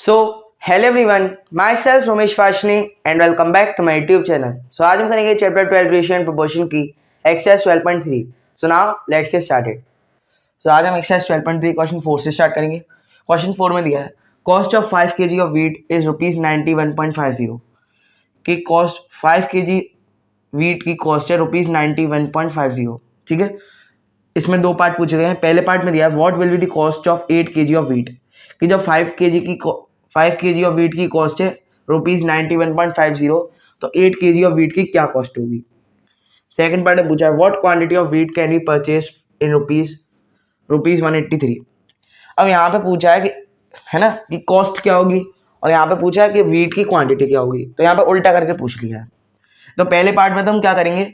So hello everyone, myself Romesh Fashni and welcome back to my YouTube channel. So आज हम करेंगे chapter 12 ratio and proportion की exercise 12.3। So now let's get started. So आज हम exercise 12.3 question 4 से start करेंगे। Question 4 में दिया है cost of 5 kg of wheat is ₹91.50 की कॉस्ट 5 kg वीट की कॉस्ट है ₹91.50। ठीक है, इसमें दो पार्ट पूछे गए हैं। पहले पार्ट में दिया है what will be the cost of 8 kg of wheat कि जब 5 kg ऑफ वीट की कॉस्ट है ₹91.50 तो 8 kg ऑफ वीट की क्या कॉस्ट होगी। सेकंड पार्ट में पूछा है what quantity of wheat can be purchase in rupees 183। अब यहाँ पे पूछा है कि है ना कि कॉस्ट क्या होगी और यहाँ पे पूछा है कि वीट की क्वांटिटी क्या होगी, तो यहाँ पे उल्टा करके पूछ लिया है। तो पहले पार्ट में तो हम क्या करेंगे,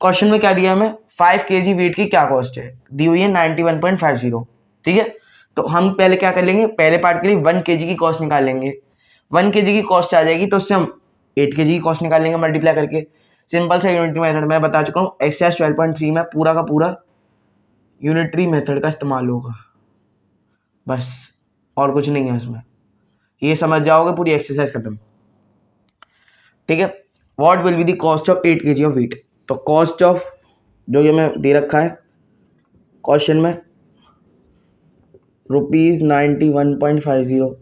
क्वेश्चन में क्या दिया हमें 5 kg वीट की क्या कॉस्ट है, दी हुई है 91.50। ठीक है, तो हम पहले क्या कर लेंगे, पहले पार्ट के लिए 1 kg की कॉस्ट निकाल लेंगे। 1 kg की कॉस्ट आ जाएगी तो उससे हम 8 kg की कॉस्ट निकाल लेंगे मल्टीप्लाई करके। सिंपल सा यूनिटरी मेथड मैं बता चुका हूँ, एक्सरसाइज 12.3 में पूरा का पूरा यूनिटरी मेथड का इस्तेमाल होगा, बस और कुछ नहीं है इसमें। ये समझ जाओगे पूरी एक्सरसाइज खत्म। ठीक है, what will be the cost of 8 kg of wheat. तो कॉस्ट ऑफ जो ये मैं दे रखा है क्वेश्चन में ₹91.50,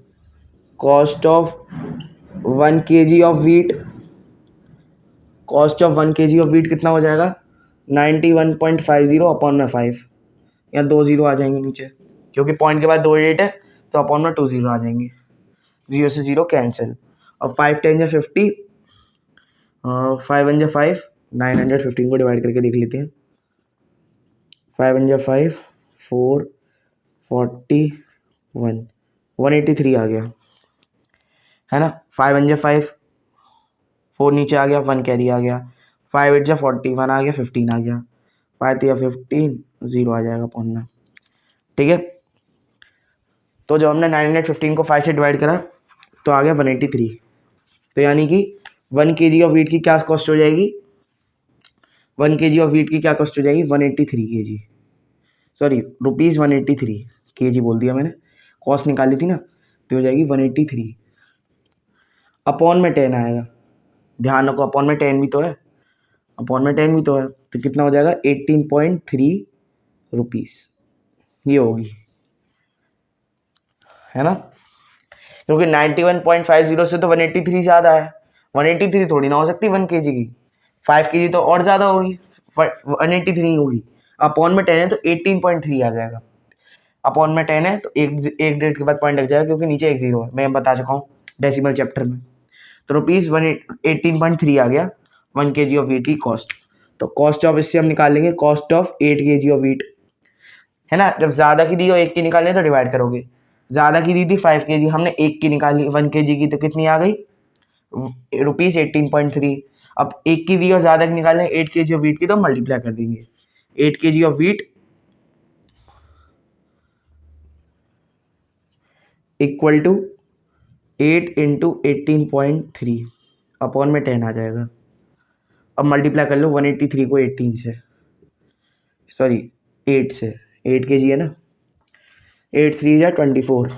cost of 1 kg of wheat, cost of 1 kg of wheat कितना हो जाएगा 91.50 अपॉन में 5, या 2 जीरो आ जाएंगे नीचे क्योंकि पॉइंट के बाद 2 डिजिट है तो अपॉन में 2 जीरो आ जाएंगे, 0 से 0 कैंसिल। और 5 10 या 50, 5 1 5, 915 को डिवाइड करके देख लेते हैं। 5 1 5, 4 41, 183 आ गया है ना। 5 1 5, 4 नीचे आ गया, 1 कैरी आ गया। 5 8 41 आ गया, 15 आ गया। 5 3 15, 0 आ जाएगा पॉइंट में। ठीक है, तो जब हमने 915 को 5 से डिवाइड करा तो आ गया 183। तो यानी कि 1 kg ऑफ वीट की क्या कॉस्ट हो जाएगी, 1 kg ऑफ वीट की क्या कॉस्ट हो जाएगी 183 kg, सॉरी ₹183 kg बोल दिया मैंने, कॉस्ट निकाली थी ना, तो हो जाएगी 183 अपॉन में 10 आएगा। ध्यान रखो अपॉन में 10 भी तो है, अपॉन में 10 भी तो है, तो कितना हो जाएगा 18.3 रुपीस ये होगी, है ना। क्योंकि 91.50 से तो 183 ज़्यादा है, 183 थोड़ी ना हो सकती 1 kg की, 5 kg तो और ज़्यादा होगी, 183 होगी। अपॉन में 10 है तो 18.3 आ जाएगा। अपॉन में 10 है तो एक डेट के बाद पॉइंट लग जाएगा क्योंकि नीचे एक जीरो है, मैं बता चुका हूँ डेसिमल चैप्टर में। तो ₹18.3 आ गया 1 kg ऑफ वीट की कॉस्ट। तो कॉस्ट ऑफ इससे हम निकाल लेंगे cost of 8 kg of wheat, है ना। जब ज़्यादा की दी और 1 की निकालनी तो डिवाइड करोगे। ज़्यादा की दी थी 5 kg, हमने 1 की निकाली 1 kg की, तो कितनी आ गई ₹18.3। अब 1 की दी और ज़्यादा की निकालने 8 kg ऑफ वीट की, तो मल्टीप्लाई कर देंगे। 8 kg of wheat equal to 8 into 18.3 upon में 10 आ जाएगा। अब मल्टीप्लाई कर लो 183 को 18 से, सॉरी 8 से, 8 kg है ना, 8 3 जा 24,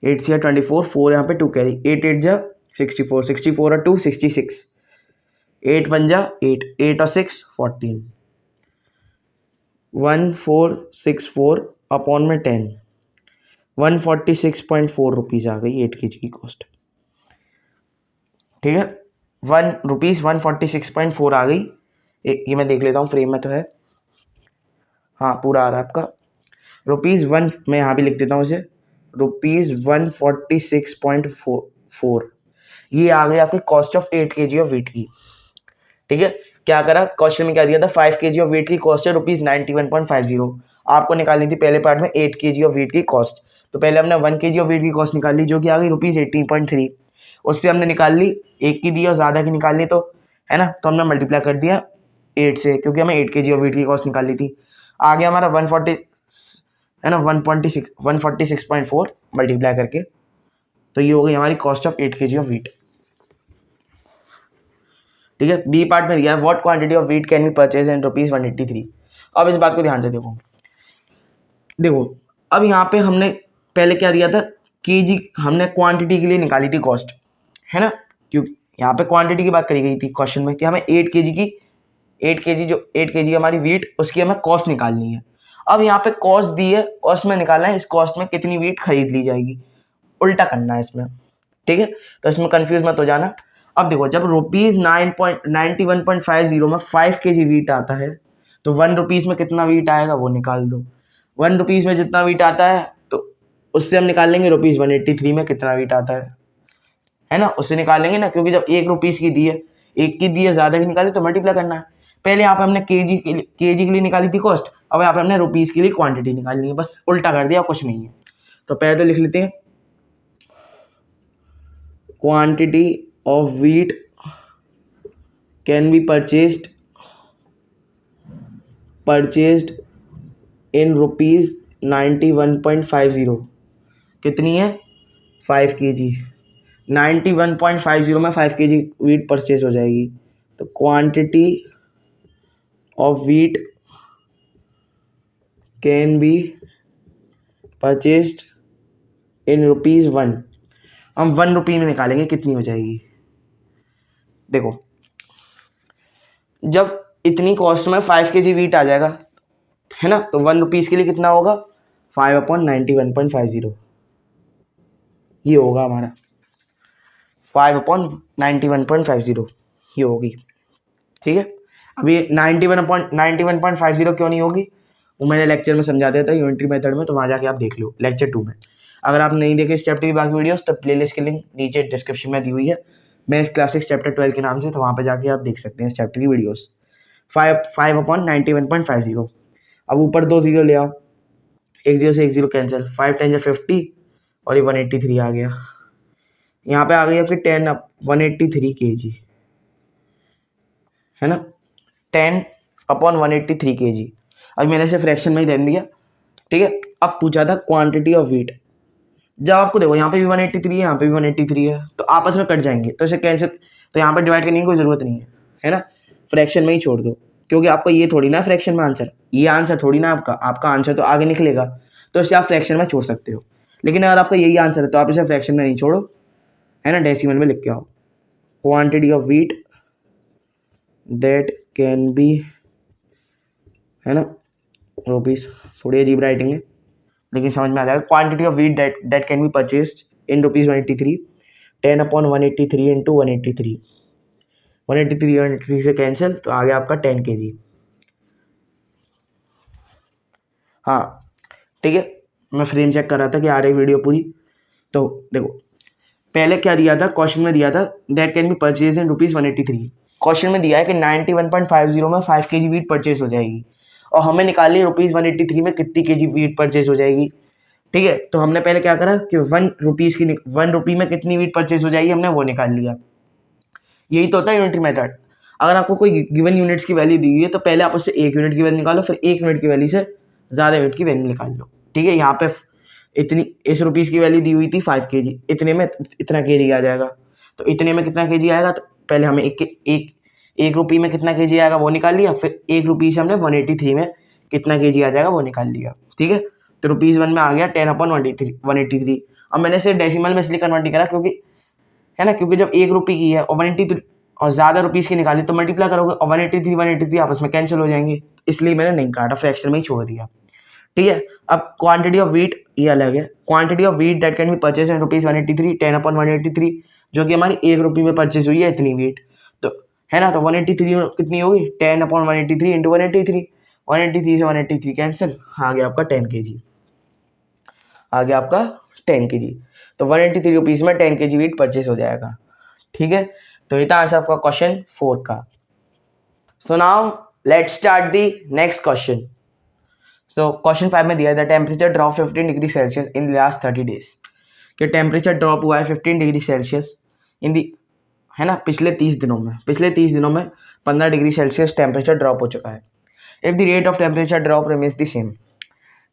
8 से 24, 4 यहाँ पे 2 कैरी, 8 8 जा 64, 64 और 2 66, 8 1 जा 8, 8 और 6 14, 1464 अपॉन में 10, 146.4 रुपीज़ आ गई 8 kg की कॉस्ट। ठीक है, ₹146.4 आ गई। ये मैं देख लेता हूँ फ्रेम में तो है, हाँ पूरा आ रहा है आपका। ₹1 मैं यहाँ भी लिख देता हूँ इसे, ₹146.4 ये आ गई आपकी cost of 8 kg of wheat की। ठीक है, क्या करा क्वेश्चन में क्या दिया था 5 kg ऑफ वीट की कॉस्ट है ₹91.50। आपको निकालनी थी पहले पार्ट में 8 kg ऑफ वीट की कॉस्ट, तो पहले हमने 1 kg ऑफ वीट की कॉस्ट निकाली जो कि आ गई ₹18.3। उससे हमने निकाल ली 1 की दी और ज़्यादा की निकालनी, तो है ना, तो हमने मल्टीप्लाई कर दिया 8 से क्योंकि हमें 8 kg ऑफ वीट की कॉस्ट निकाली थी। आ गया हमारा 140 है ना, 146.4 मल्टीप्लाई करके, तो ये हो गई हमारी cost of 8 kg of wheat. ठीक है, बी पार्ट में दिया है what quantity of wheat can be purchase इन ₹183। अब इस बात को ध्यान से देखो, अब यहाँ पे हमने पहले क्या दिया था, केजी हमने क्वांटिटी के लिए निकाली थी कॉस्ट, है ना, क्योंकि यहाँ पे क्वांटिटी की बात करी गई थी क्वेश्चन में कि हमें 8 केजी हमारी वीट, उसकी हमें कॉस्ट निकालनी है। अब यहाँ पे कॉस्ट दी है और उसमें निकालना है इस कॉस्ट में कितनी वीट खरीद ली जाएगी, उल्टा करना है इसमें, ठीक है। तो इसमें कंफ्यूज मत हो जाना। अब देखो, जब ₹91.50 में 5 केजी वीट आता है तो ₹1 में कितना वीट आएगा वो निकाल दो। ₹1 में जितना वीट आता है तो उससे हम निकाल लेंगे ₹183 में कितना वीट आता है ना, उससे निकाल लेंगे ना, क्योंकि जब ₹1 की दी है, एक की दी है, ज़्यादा की निकाली तो मल्टीप्लाई करना है। पहले यहाँ पे हमने केजी के लिए निकाली थी कॉस्ट, अब यहाँ पे हमने रुपीज़ के लिए क्वांटिटी निकालनी है, बस उल्टा कर दिया, कुछ नहीं है। तो पहले तो लिख लेते हैं quantity of wheat can be purchased in ₹91.50। कितनी है, 5 केजी। 91.50 में 5 केजी व्हीट परचेज हो जाएगी। तो quantity of wheat can be purchased in ₹1। हम ₹1 में निकालेंगे कितनी हो जाएगी। देखो, जब इतनी कॉस्ट में 5 केजी व्हीट आ जाएगा, है ना, तो ₹1 के लिए कितना होगा, 5/91.50 ये होगा हमारा, 5/91.50 ये होगी, ठीक है। अभी 91.50 क्यों नहीं होगी वो मैंने लेक्चर में समझा दिया था यूनिटरी मेथड में, तो वहाँ जाके आप देख लो लेक्चर 2 में। अगर आप नहीं देखे इस चैप्टर की बाकी वीडियोस तो प्लेलिस्ट की लिंक नीचे डिस्क्रिप्शन में दी हुई है, मैं क्लासिक्स चैप्टर 12 के नाम से, तो वहाँ पे जाके आप देख सकते हैं इस चैप्टर की वीडियोस। 5/91.50। अब ऊपर 2 0 ले आओ, एक 0 से एक 0 कैंसिल, 5 10 50 और ये 183 आ गया। यहाँ पे आ गई आपकी 183 kg, है ना, 10/183 kg। अब मैंने इसे फ्रैक्शन में ही रहने दिया, ठीक है। अब पूछा था क्वांटिटी ऑफ व्हीट, जब आपको देखो यहाँ पे भी 183 है, यहाँ पे भी 183 है, तो आपस में कट जाएंगे, तो इसे कैंसिल, तो यहाँ पे डिवाइड करने की कोई ज़रूरत नहीं है ना, फ्रैक्शन में ही छोड़ दो, क्योंकि आपको ये थोड़ी ना फ्रैक्शन में आंसर, ये आंसर थोड़ी ना आपका आंसर तो आगे निकलेगा, तो इसे आप फ्रैक्शन में छोड़ सकते हो। लेकिन अगर आपका यही आंसर है तो आप इसे फ्रैक्शन में नहीं छोड़ो, है ना, डेसिमल में लिख के आओ। Quantity of wheat that can be, है ना, रुपीज़, थोड़ी अजीब राइटिंग है लेकिन समझ में आ जाएगा। Quantity of wheat that can be purchased in ₹183, 10/183 into 183, 183 से कैंसिल, तो आ गया आपका 10 kg। हाँ ठीक है, मैं फ्रेम चेक कर रहा था कि आ रही वीडियो पूरी। तो देखो, पहले क्या दिया था, क्वेश्चन में दिया था that can be purchase in ₹183। Question में दिया है कि 91.50 में 5 केजी वीट परचेज हो जाएगी, और हमें निकालनी है ₹183 में कितनी केजी वीट परचेज हो जाएगी, ठीक है। तो हमने पहले क्या करा कि ₹1 में कितनी वीट परचेज हो जाएगी हमने वो निकाल लिया। यही तो होता है यूनिटरी मेथड। अगर आपको कोई गिवन यूनिट्स की वैल्यू दी हुई है तो पहले आप उससे 1 यूनिट की वैल्यू निकालो, फिर 1 यूनिट की वैल्यू से ज़्यादा यूनिट की वैल्यू निकाल लो, ठीक है। यहाँ पे इतनी इस रुपीज़ की वैल्यू दी हुई थी 5 केजी, इतने में इतना केजी आ जाएगा, तो इतने में कितना केजी आएगा, तो पहले हमें एक रुपये में कितना केजी आएगा वो निकाल लिया, फिर ₹1 से हमने 183 में कितना केजी आ जाएगा वो निकाल लिया, ठीक है। तो ₹1 में आ गया 10/183। अब मैंने इसे डेसिमल में इसलिए कन्वर्ट नहीं करा क्योंकि, है ना, क्योंकि जब ₹1 की है और 183 और ज़्यादा रुपीज़ की निकाली तो मल्टीप्लाई करोगे और 183 आपस में कैंसिल हो जाएंगे, इसलिए मैंने नहीं काटा, फ्रैक्शन में ही छोड़ दिया, ठीक है। अब क्वांटिटी ऑफ व्हीट ये अलग है। Quantity of wheat that can be purchase इन ₹183, 10/183, जो कि हमारी ₹1 में परचेज हुई है इतनी व्हीट, तो है ना, तो 183 कितनी होगी, 10/183 इंटू 183, 183 से 183 कैंसिल, आ गया आपका 10 kg, आ गया आपका 10 kg। तो ₹183 में 10 kg व्हीट परचेज हो जाएगा, ठीक है। तो ये था आंसर आपका क्वेश्चन 4 का। So now let's start the next question. So question 5 में दिया था temperature drop 15 degree Celsius in the last 30 days, कि टेम्परेचर ड्रॉप हुआ है 15 डिग्री सेल्सियस इन दी, है ना, पिछले 30 दिनों में 15 डिग्री सेल्सियस टेम्परेचर ड्रॉप हो चुका है। If the rate of temperature drop remains the same,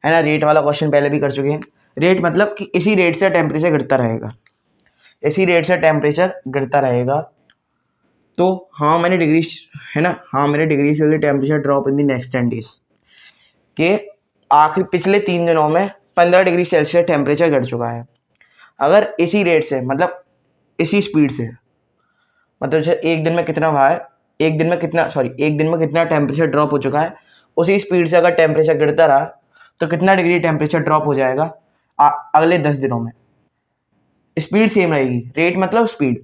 है ना, रेट वाला क्वेश्चन पहले भी कर चुके हैं। रेट मतलब कि इसी रेट से टेम्परेचर गिरता रहेगा, इसी रेट से टेम्परेचर गिरता रहेगा, तो हाँ मैंने डिग्री, है ना, हाँ मेरे डिग्री से temperature drop in the next 10 days, के आखिरी पिछले 3 दिनों में 15 डिग्री सेल्सियस टेम्परेचर गिर चुका है। अगर इसी रेट से मतलब इसी स्पीड से मतलब जैसे एक दिन में कितना हुआ है, एक दिन में कितना टेम्परेचर ड्रॉप हो चुका है, उसी स्पीड से अगर टेम्परेचर गिरता रहा तो कितना डिग्री टेम्परेचर ड्रॉप हो जाएगा अगले 10 दिनों में। स्पीड सेम रहेगी, रेट मतलब स्पीड,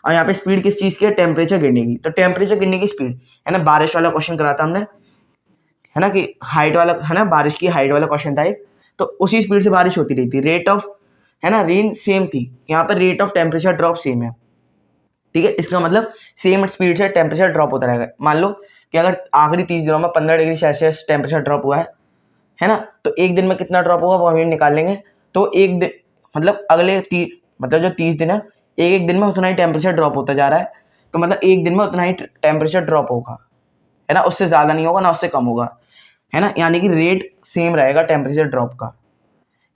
और यहाँ पे स्पीड किस चीज़ की है, टेम्परेचर गिरने की। तो टेम्परेचर गिरने की स्पीड है ना, बारिश वाला क्वेश्चन करा था हमने, है ना, कि हाइट वाला है ना, बारिश की हाइट वाला क्वेश्चन था एक, तो उसी स्पीड से बारिश होती रही थी। रेट ऑफ है ना रेन सेम थी, यहाँ पर rate of temperature drop same है। ठीक है, इसका मतलब सेम स्पीड से टेम्परेचर ड्रॉप होता रहेगा। मान लो कि अगर आखिरी 30 दिनों में 15 डिग्री सेल्सियस टेम्परेचर ड्रॉप हुआ है ना, तो एक दिन में कितना ड्रॉप होगा वो हम निकाल लेंगे। तो एक दिन मतलब अगले मतलब जो 30 दिन है, एक एक दिन में उतना ही टेम्परेचर ड्रॉप होता जा रहा है, तो मतलब एक दिन में उतना ही टेम्परेचर ड्रॉप होगा, है ना, उससे ज़्यादा नहीं होगा ना उससे कम होगा, है ना, यानी कि रेट सेम रहेगा टेम्परेचर ड्रॉप का,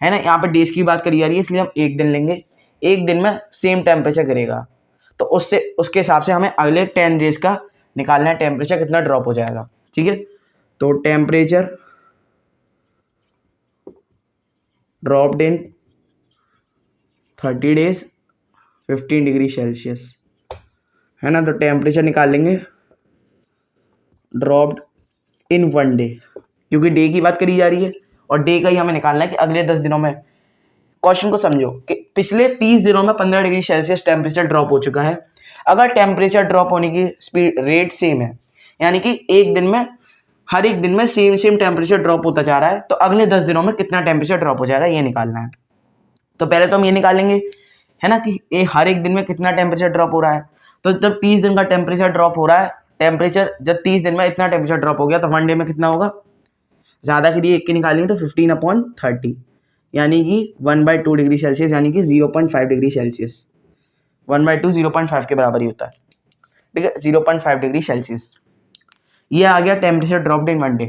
है ना। यहाँ पे डेज की बात करी जा रही है इसलिए हम एक दिन लेंगे, एक दिन में सेम टेम्परेचर गिरेगा, तो उसके हिसाब से हमें अगले 10 डेज का निकालना है टेम्परेचर कितना ड्रॉप हो जाएगा। ठीक है, तो temperature dropped in 30 days 15 degree Celsius, है ना, तो टेम्परेचर निकाल लेंगे ड्रॉप्ड इन 1 डे, क्योंकि डे की बात करी जा रही है और डे का ही हमें निकालना है कि अगले 10 दिनों में। क्वेश्चन को समझो कि पिछले 30 दिनों में 15 डिग्री सेल्सियस टेम्परेचर ड्रॉप हो चुका है। अगर टेम्परेचर ड्रॉप होने की स्पीड रेट सेम है, यानी कि एक दिन में हर एक दिन में सेम टेम्परेचर ड्रॉप होता जा रहा है, तो अगले 10 दिनों में कितना टेम्परेचर ड्रॉप हो जाएगा ये निकालना है। तो पहले तो हम ये निकालेंगे, है ना, कि हर एक दिन में कितना टेम्परेचर ड्रॉप हो रहा है। तो जब 30 दिन का टेम्परेचर ड्रॉप हो रहा है, टेम्परेचर जब 30 दिन में इतना टेम्परेचर ड्रॉप हो गया, तो 1 डे में कितना होगा, ज़्यादा के लिए एक की निकालेंगे तो 15/30, यानी कि 1/2 डिग्री सेल्सियस, यानी कि 0.5 डिग्री सेल्सियस। 1/2 0.5 के बराबर ही होता है। ठीक है, 0.5 डिग्री सेल्सियस ये आ गया टेम्परेचर ड्रॉप इन 1 डे,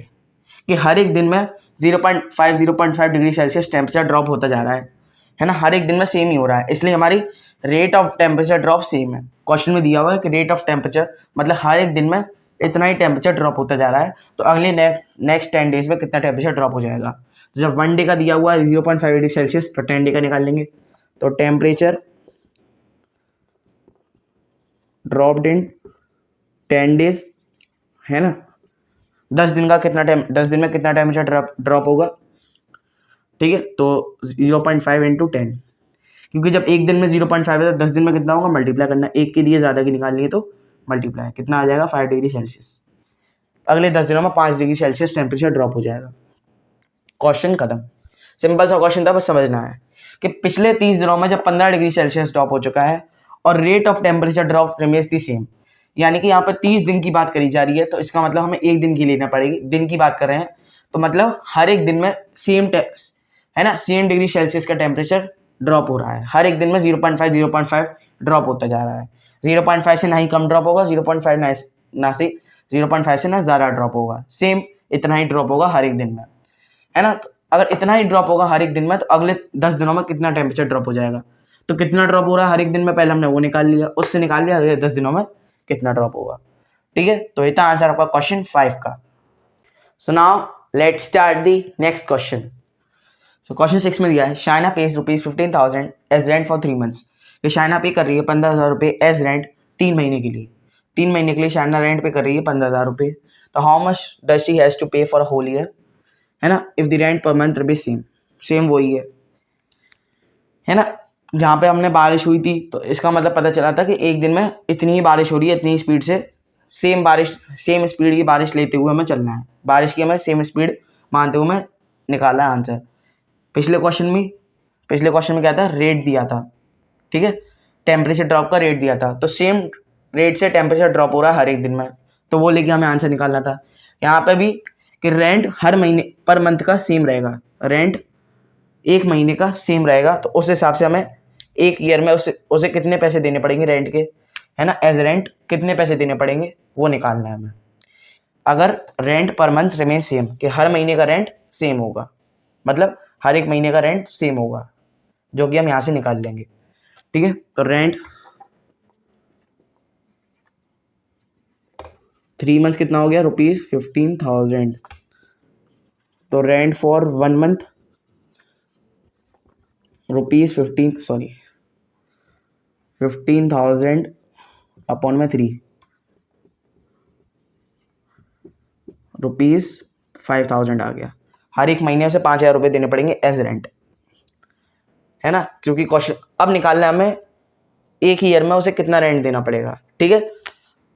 कि हर एक दिन में 0.5 डिग्री सेल्सियस टेम्परेचर ड्रॉप होता जा रहा है ना, हर एक दिन में सेम ही हो रहा है, इसलिए हमारी rate of temperature drop same है। क्वेश्चन में दिया हुआ है कि रेट ऑफ टेम्परेचर मतलब हर एक दिन में इतना ही टेम्परेचर ड्रॉप होता जा रहा है, तो अगले नेक्स्ट 10 डेज में कितना टेम्परेचर ड्रॉप हो जाएगा। तो जब 1 डे का दिया हुआ है 0.5 डिग्री सेल्सियस, तो 10 डे का निकाल लेंगे। तो टेम्परेचर ड्रॉप्ड इन 10 डेज, है ना, 10 दिन में कितना टेम्परेचर ड्रॉप होगा। ठीक है, तो 0.5 इंटू 10, क्योंकि जब एक दिन में 0.5 है तो 10 दिन में कितना होगा, मल्टीप्लाई करना, एक के लिए ज़्यादा की निकालनी है तो मल्टीप्लाई, कितना आ जाएगा 5 डिग्री सेल्सियस। अगले 10 दिनों में 5 डिग्री सेल्सियस टेम्परेचर ड्रॉप हो जाएगा। क्वेश्चन खत्म, सिंपल सा क्वेश्चन था, बस समझना है कि पिछले 30 दिनों में जब 15 डिग्री सेल्सियस ड्रॉप हो चुका है और rate of temperature drop remains the same, यानी कि यहाँ पर 30 दिन की बात करी जा रही है, तो इसका मतलब हमें एक दिन की लेना पड़ेगी, दिन की बात कर रहे हैं, तो मतलब हर एक दिन में है ना सेम डिग्री सेल्सियस का टेम्परेचर ड्रॉप हो रहा है, हर एक दिन में 0.5 ड्रॉप होता जा रहा है। 0.5 से ना ही कम ड्रॉप होगा, 0.5 ना से 0.5 से ना ज़्यादा ड्रॉप होगा, सेम इतना ही ड्रॉप होगा हर एक दिन में, है ना। तो अगर इतना ही ड्रॉप होगा हर एक दिन में, तो अगले 10 दिनों में कितना टेम्परेचर ड्रॉप हो जाएगा। तो कितना ड्रॉप हो रहा है हर एक दिन में, पहले हमने वो निकाल लिया, उससे निकाल लिया अगले 10 दिनों में कितना ड्रॉप होगा। ठीक है, तो ये था आंसर आपका क्वेश्चन 5 का। So now let's start the next question. So question 6 में दिया है Shaina pays ₹15,000 as rent for 3 months. कि शाइना पे कर रही है 15,000 रुपये एज रेंट 3 महीने के लिए। 3 महीने के लिए शाइना रेंट पे कर रही है 15,000 रुपये। तो how much does she has to pay for whole year, है ना, if the rent per month be same वही है ना। जहाँ पे हमने बारिश हुई थी तो इसका मतलब पता चला था कि एक दिन में इतनी ही बारिश हो रही है, इतनी स्पीड से सेम स्पीड की बारिश लेते हुए हमें चलना है, बारिश की हमें सेम स्पीड मानते हुए हमें निकाला है आंसर। पिछले क्वेश्चन में क्या था, रेट दिया था, ठीक है, टेम्परेचर ड्रॉप का रेट दिया था, तो सेम रेट से टेम्परेचर ड्रॉप हो रहा है हर एक दिन में, तो वो लेके हमें आंसर निकालना था। यहाँ पे भी कि रेंट हर महीने पर मंथ का सेम रहेगा, रेंट एक महीने का सेम रहेगा, तो उस हिसाब से हमें एक ईयर में उसे कितने पैसे देने पड़ेंगे रेंट के, है ना, एज रेंट कितने पैसे देने पड़ेंगे वो निकालना है हमें। अगर rent per month remain same, कि हर महीने का रेंट सेम होगा, मतलब हर एक महीने का रेंट सेम होगा, जो कि हम यहाँ से निकाल लेंगे। ठीक है, तो रेंट 3 मंथ्स कितना हो गया, ₹15,000। तो rent for 1 month rupees 15,000 upon में 3 रुपीज़ 5,000 आ गया। हर एक महीने से 5,000 रुपये देने पड़ेंगे एज रेंट, है ना, क्योंकि क्वेश्चन अब निकालना है हमें एक ईयर में उसे कितना रेंट देना पड़ेगा। ठीक है,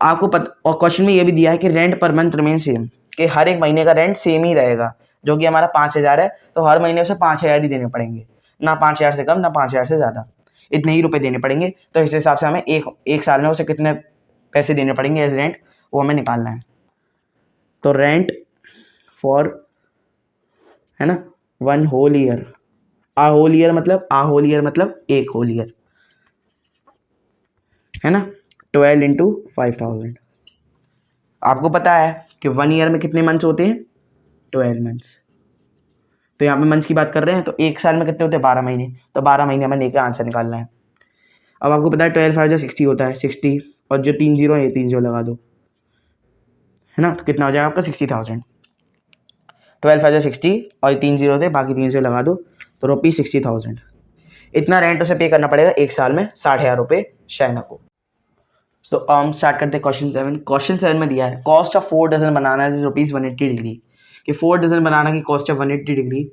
आपको पता, और क्वेश्चन में ये भी दिया है कि rent per month remain same, कि हर एक महीने का रेंट सेम ही रहेगा, जो कि हमारा 5,000 है, तो हर महीने उसे 5,000 ही देने पड़ेंगे, ना 5,000 से कम ना 5,000 से ज़्यादा, इतने ही रुपए देने पड़ेंगे। तो इस हिसाब से हमें एक साल में उसे कितने पैसे देने पड़ेंगे एज रेंट, वो हमें निकालना है। तो रेंट फॉर, है ना, 1 होल ईयर, आ होल ईयर मतलब एक होल ईयर, है ना, 12 इंटू 5,000। आपको पता है कि 1 ईयर में कितने मंथ्स होते हैं, 12 मंथ्स। तो यहाँ पे मंथ्स की बात कर रहे हैं, तो एक साल में कितने होते हैं, 12 महीने, तो 12 महीने हमें लेकर आंसर निकालना है। अब आपको पता है 12 5 60 होता है, 60 और जो 3 0 है ये 3 0 लगा दो, है ना, तो कितना हो जाएगा आपका 60,000। 12 5 60 और 3 0 थे, बाकी 3 0 लगा दो, तो रुपीज़ 60,000। इतना रेंट उसे पे करना पड़ेगा एक साल में, 60,000 रुपये शाइना को। तो हम स्टार्ट करते हैं क्वेश्चन 7। क्वेश्चन 7 में दिया है cost of 4 dozen banana is rupees 180 degree, कि 4 डजन बनाना की कॉस्ट है 180 डिग्री,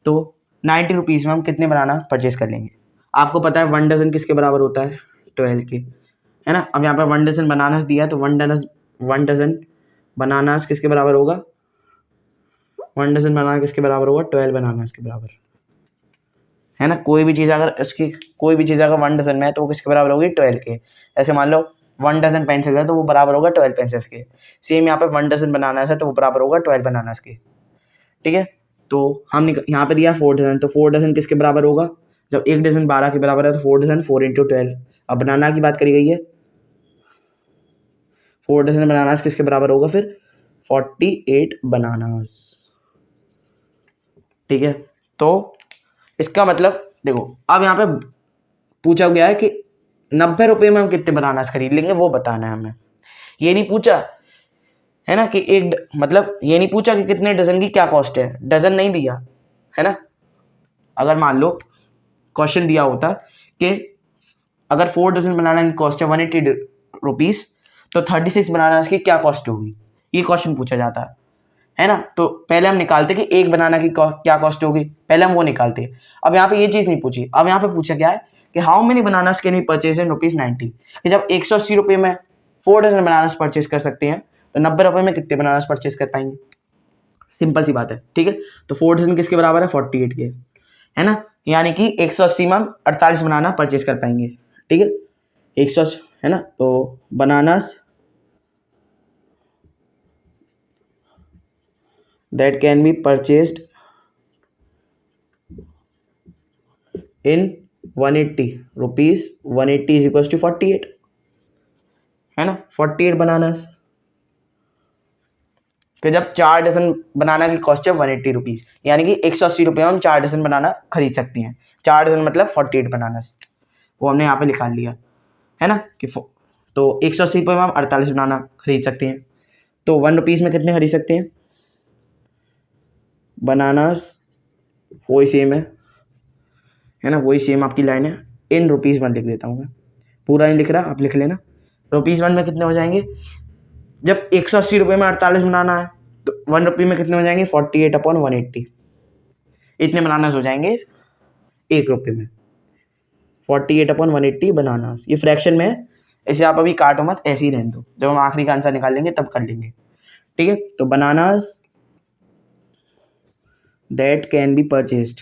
तो 90 रुपीज़ में हम कितने बनाना परचेज कर लेंगे। आपको पता है 1 डजन किसके बराबर होता है, 12 के, है ना। अब यहाँ पर 1 डजन बनानास दिया है, तो 1 डजन बनानास किसके बराबर होगा, 1 डजन बनाना किसके बराबर होगा, 12 बनानास के बराबर, है ना। कोई भी चीज़ अगर 1 डजन में है तो वो किसके बराबर होगी, 12 के। ऐसे मान लो 1 डजन पेंसिल है तो वो बराबर होगा 12 पेंसिल्स के। सेम यहाँ पे 1 डजन बनानास है तो वो बराबर होगा 12 बनानास के। ठीक है, तो हम यहाँ पे दिया 4 डजन, तो 4 डजन किसके बराबर होगा, जब 1 डजन 12 के बराबर है तो 4 डजन 4 इंटू 12। अब बनाना की बात करी गई है, 4 डजन बनानास किसके बराबर होगा फिर, 48 बनानास। ठीक है, तो इसका मतलब देखो, अब यहाँ पे पूछा गया है कि 90 रुपये में हम कितने बनानास खरीद लेंगे, वो बताना है हमें। ये नहीं पूछा है ना कि मतलब ये नहीं पूछा कि कितने डजन की क्या कॉस्ट है, डजन नहीं दिया है ना। अगर मान लो क्वेश्चन दिया होता कि अगर 4 डजन बनाना की कॉस्ट है 180 रुपीज़, तो 36 बनानास की क्या कॉस्ट होगी, ये क्वेश्चन पूछा जाता है ना। तो पहले हम निकालते कि एक बनाना की क्या कॉस्ट होगी, पहले हम वो निकालते। अब यहाँ पे ये चीज़ नहीं पूछी, अब यहाँ पे पूछा क्या है कि how many bananas can we purchase in ₹90, कि जब 180 रुपये में 4 डजन बनानास परचेज कर सकते हैं, तो 90 रुपये में कितने बनानास परचेज कर पाएंगे। सिंपल सी बात है। ठीक है, तो 4 डजन किसके बराबर है, 48 के, है ना, यानी कि 180 में हम 48 बनाना परचेज कर पाएंगे। ठीक है, 180, है ना, तो bananas that can be purchased in 180 rupees, 180 is equals to 48, है ना, 48 बनानास। फिर जब 4 डजन बनाना की कॉस्ट है 180 रुपीज़, यानी कि 180 रुपये में हम 4 डजन बनाना खरीद सकते हैं। 4 डजन मतलब 48 बनानास, वो हमने यहाँ पे निकाल लिया, है ना, कि तो 180 रुपये में हम 48 बनाना खरीद सकते हैं। तो 1 रुपीज़ में कितने खरीद सकते हैं बनानास, वही सेम है ना, वही सेम आपकी लाइन है। इन ₹1 लिख देता हूँ मैं, पूरा नहीं लिख रहा, आप लिख लेना। ₹1 में कितने हो जाएंगे, जब 180 रुपये में 48 बनाना है तो 1 रुपये में कितने हो जाएंगे, 48 अपॉन 180, इतने बनानास हो जाएंगे 1 रुपये में, 48 अपॉन 180 बनानास। ये फ्रैक्शन में है, इसे आप अभी काटो मत, ऐसे ही रहने दो, जब हम आखिरी का आंसर निकाल लेंगे तब कर लेंगे। ठीक है, तो bananas that can be purchased,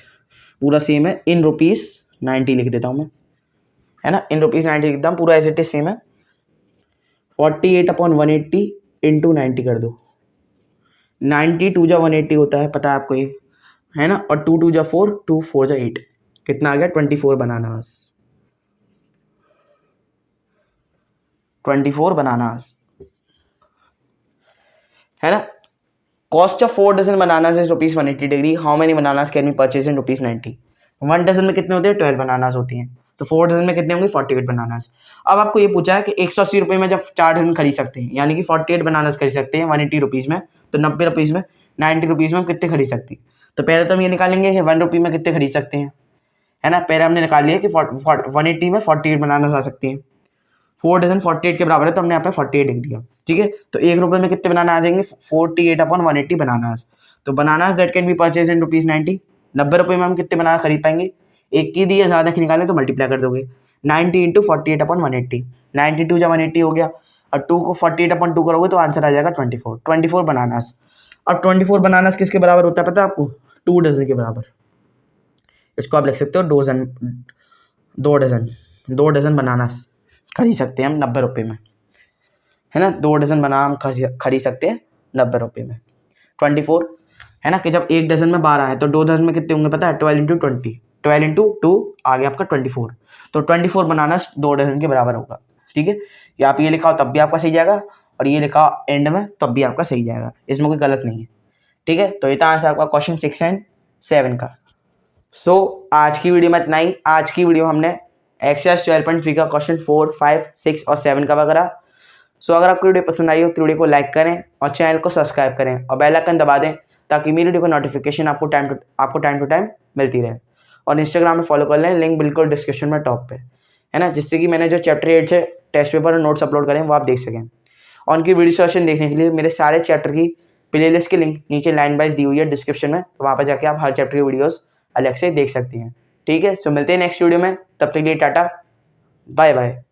पूरा सेम है, इन ₹90 लिख देता हूँ मैं, है ना, इन ₹90 लिखता हूँ, पूरा एज इट इज सेम है। 48 अपॉन 180 इंटू 90 कर दो, 90 2 जा 180 होता है, पता है आपको ये, है ना, और 2 2 जा 4, 2 4 जा 8, कितना आ गया 24 बनानास, 24 बनानास, है ना। Cost of 4 dozen bananas is ₹180 degree, how many bananas can be purchase in ₹90। 1 dozen में कितने होते हैं, 12 बनानास होती हैं, तो 4 डजन में कितने होंगे, 48 बनानास। अब आपको ये पूछा है कि 180 रुपये में जब 4 डजन खरीद सकते हैं, यानी कि 48 बनानास खरीद सकते हैं 180 रुपीज़ में, तो 90 रुपीज़ में, 90 रुपीज़ में हम कितने खरीद सकते हैं। तो पहले तो हम ये निकालेंगे कि 1 रुपये में कितने खरीद सकते हैं, है ना। पहले हमने निकाल लिया कि 180 में 48 बनाना आ सकती है, 4 डजन 48 के बराबर है, तो हमने यहाँ पे 48 लिख दिया, ठीक है। तो 1 रुपये में कितने बनाना आ जाएंगे, 48 अपॉन 180 बनानास। तो bananas that can be purchase in ₹90, 90 रुपये में हम कितने बना खरीद पाएंगे। एक की दी है, ज़्यादा की निकालें तो मल्टीप्लाई कर दोगे, 90 इंटू 48 अपॉन 180, 92 जब 180 हो गया, और 2 को 48 अपॉन 2 करोगे तो आंसर आ जाएगा 24 बनानास। और 24 बनानास किसके बराबर होता है पता है आपको, 2 डजन के बराबर। इसको आप लिख सकते हो 2 डजन बनानास खरीद सकते हैं हम 90 रुपये में, है ना। 2 डजन बनाना खरीद सकते हैं 90 रुपये में। 24 है ना, कि जब 1 डजन में 12 है तो 2 डजन में कितने होंगे पता है, 12 इंटू 20, 12 इंटू 2 आ गया आपका 24। तो 24 बनानास 2 डजन के बराबर होगा, ठीक है। या आप ये लिखा हो तब भी आपका सही जाएगा, और ये लिखा एंड में तब भी आपका सही जाएगा, इसमें कोई गलत नहीं है, ठीक है। तो ये था आंसर आपका क्वेश्चन 6 एंड 7 का। सो आज की वीडियो में इतना ही। आज की वीडियो हमने एक्सरसाइज 12.3 का क्वेश्चन 4, 5, 6 और 7 का वगैरह। सो अगर आपको वीडियो पसंद आई हो तो वीडियो को लाइक करें और चैनल को सब्सक्राइब करें और बेल आइकन दबा दें, ताकि मेरी वीडियो का नोटिफिकेशन आपको टाइम टू टाइम मिलती रहे। और इंस्टाग्राम में फॉलो कर लें, लिंक बिल्कुल डिस्क्रिप्शन में टॉप पे है ना, जिससे कि मैंने जो चैप्टर 8 से टेस्ट पेपर और नोट्स अपलोड करें वो आप देख सकें। और उनकी वीडियो सेशन देखने के लिए मेरे सारे चैप्टर की प्लेलिस्ट की लिंक नीचे लाइन वाइज दी हुई है डिस्क्रिप्शन में, तो वहाँ पर जाके आप हर चैप्टर की वीडियोज़ अलग से देख सकती हैं, ठीक है। सो मिलते हैं नेक्स्ट वीडियो में, तब तक के लिए टाटा, बाय बाय।